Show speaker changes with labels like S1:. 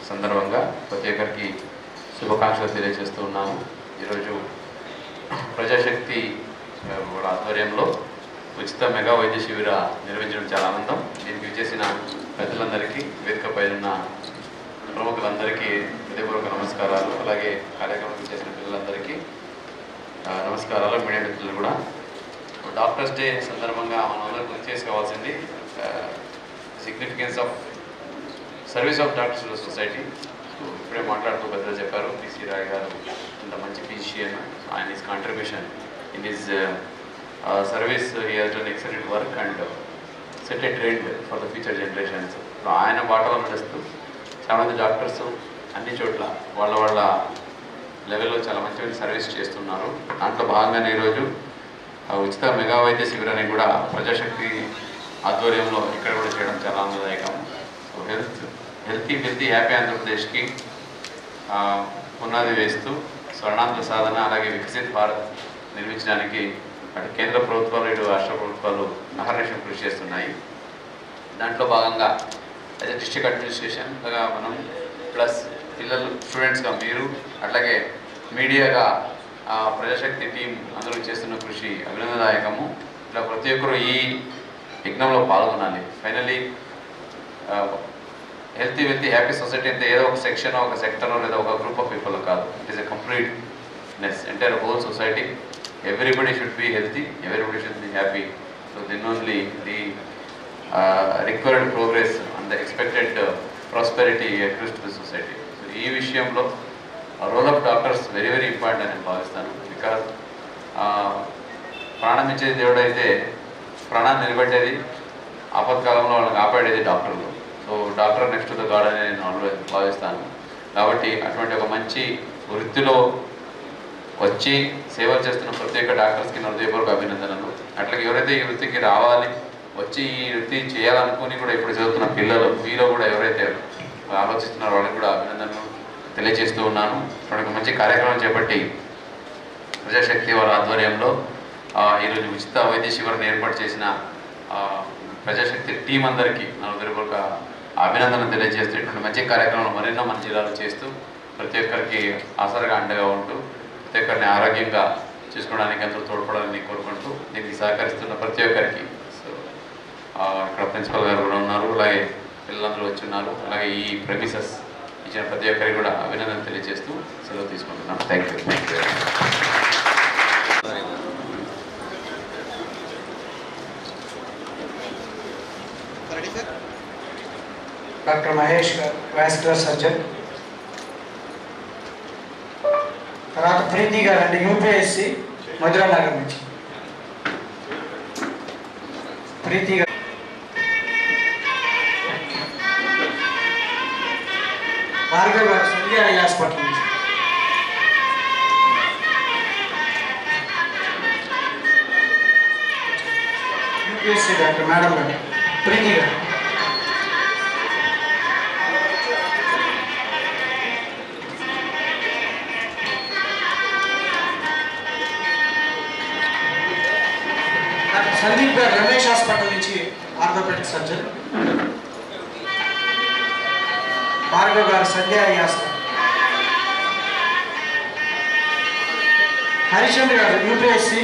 S1: సందర్భంగా ప్రతి ఒక్కరికి శుభాకాంక్షలు తెలియజేస్తూ ఉన్నాము. ఈరోజు ప్రజాశక్తి వాళ్ళ ఆధ్వర్యంలో ఉచిత మెగా వైద్య శిబిర నిర్వహించడం చాలా ఆనందం. దీనికి విచ్చేసిన పెద్దలందరికీ, వేదికపై ఉన్న ప్రముఖులందరికీ హృదయపూర్వక నమస్కారాలు. అలాగే కార్యక్రమం చేసిన పిల్లలందరికీ నమస్కారాలు. మీడియా మిత్రులు కూడా డాక్టర్స్ డే సందర్భంగా మనందరూ గుర్తు చేసుకోవాల్సింది significance of service of doctors society. ఇప్పుడే మాట్లాడుతూ పెద్దలు చెప్పారు, పిసి రాయ్ గారు ఇంత మంచి ఫిజిషియన్, ఆయన his contribution in his service he has done excellent work and set a trend for the future generations. ఆయన బాటలో నడుస్తూ చాలామంది డాక్టర్స్ అన్ని చోట్ల వాళ్ళ లెవెల్లో చాలా మంచి సర్వీస్ చేస్తున్నారు. దాంట్లో భాగంగానే ఈరోజు ఉచిత మెగా వైద్య శిబిరాన్ని కూడా ప్రజాశక్తి ఆధ్వర్యంలో ఇక్కడ కూడా చేయడం చాలా ఆనందదాయకం. సో హెల్తీ హ్యాపీ ఆంధ్రప్రదేశ్కి పునాది వేస్తూ స్వర్ణాంధ్ర సాధన అలాగే వికసిత్ భారత్ నిర్మించడానికి అటు కేంద్ర ప్రభుత్వాలు ఇటు రాష్ట్ర ప్రభుత్వాలు అహర్నిశం కృషి చేస్తున్నాయి. దాంట్లో భాగంగా యాజ్ ఎ డిస్ట్రిక్ట్ అడ్మినిస్ట్రేషన్గా మనం ప్లస్ పిల్లలు స్టూడెంట్స్గా మీరు అట్లాగే మీడియాగా ప్రజాశక్తి టీం అందరూ చేస్తున్న కృషి అభినందనదాయకము. ఇట్లా ప్రతి ఒక్కరు ఈ యజ్ఞంలో పాల్గొనాలి. ఫైనలీ హెల్తీ హ్యాపీ సొసైటీ అంటే ఏదో ఒక సెక్షన్, ఒక సెక్టర్లో లేదా ఒక గ్రూప్ ఆఫ్ పీపుల్ కాదు. It is a completeness, entire whole society. Everybody should be healthy, everybody should be happy. So then only the required progress and the expected prosperity accrues to the society. So ఈ విషయంలో role of doctors very important అని నేను భావిస్తాను. Because ప్రాణం ఇచ్చేది దేవుడైతే ప్రాణాన్ని నిలబెట్టేది, ఆపత్కాలంలో వాళ్ళని కాపాడేది డాక్టర్లు. So doctor next the God అని నేను ఆల్వేస్ భావిస్తాను. కాబట్టి అటువంటి ఒక మంచి వృత్తిలో వచ్చి సేవలు చేస్తున్న ప్రతి ఒక్క డాక్టర్స్కి నా హృదయపూర్వక అభినందనలు. అట్లాగే ఎవరైతే ఈ వృత్తికి రావాలి, వచ్చి ఈ వృత్తి చేయాలనుకుని కూడా ఇప్పుడు చదువుతున్న పిల్లలు మీలో కూడా ఎవరైతే ఆలోచిస్తున్నారో వాళ్ళకి కూడా అభినందనలు తెలియజేస్తూ ఉన్నాను. ఒక మంచి కార్యక్రమం చేపట్టి ప్రజాశక్తి వారి ఆధ్వర్యంలో ఈరోజు ఉచిత వైద్య శిబిరాన్ని ఏర్పాటు చేసిన ప్రజాశక్తి టీం అందరికీ నా హృదయపూర్వక అభినందనలు తెలియజేస్తూ ఇటువంటి మంచి కార్యక్రమాలు మరెన్నో మన జిల్లాలో చేస్తూ ప్రతి ఒక్కరికి ఆసరగా అండగా ఉంటూ ప్రతి ఒక్కరిని ఆరోగ్యంగా చూసుకోవడానికి అందరూ తోడ్పడాలని కోరుకుంటూ దీనికి సహకరిస్తున్న ప్రతి ఒక్కరికి, సో ఇక్కడ ప్రిన్సిపల్ గారు కూడా ఉన్నారు, అలాగే పిల్లలందరూ వచ్చి ఉన్నారు, అలాగే ఈ ప్రెమిసెస్ ఇచ్చిన ప్రతి ఒక్కరికి కూడా అభినందనలు తెలియజేస్తూ సెలవు తీసుకుంటున్నాను. Thank you.
S2: డాక్టర్ మహేష్ గారు, వాస్కులర్ సర్జన్. తర్వాత ప్రీతి గారు అండి, యూపీఎస్సి మధురానగర్ నుంచి. ప్రీతి గారు. భార్గవ్ గారు, సంధ్య హాస్పిటల్ నుంచి. యూపీఎస్సి డాక్టర్ మేడం గారు. ప్రీతి గారు. సందీప్ గారు, రమేష్ హాస్పిటల్ నుంచి ఆర్థోపెడిక్ సర్జన్. భార్గవ్ గారు, సంధ్య హాస్పిటల్. హరిచంద్ర గారు, యూపీఎస్సి.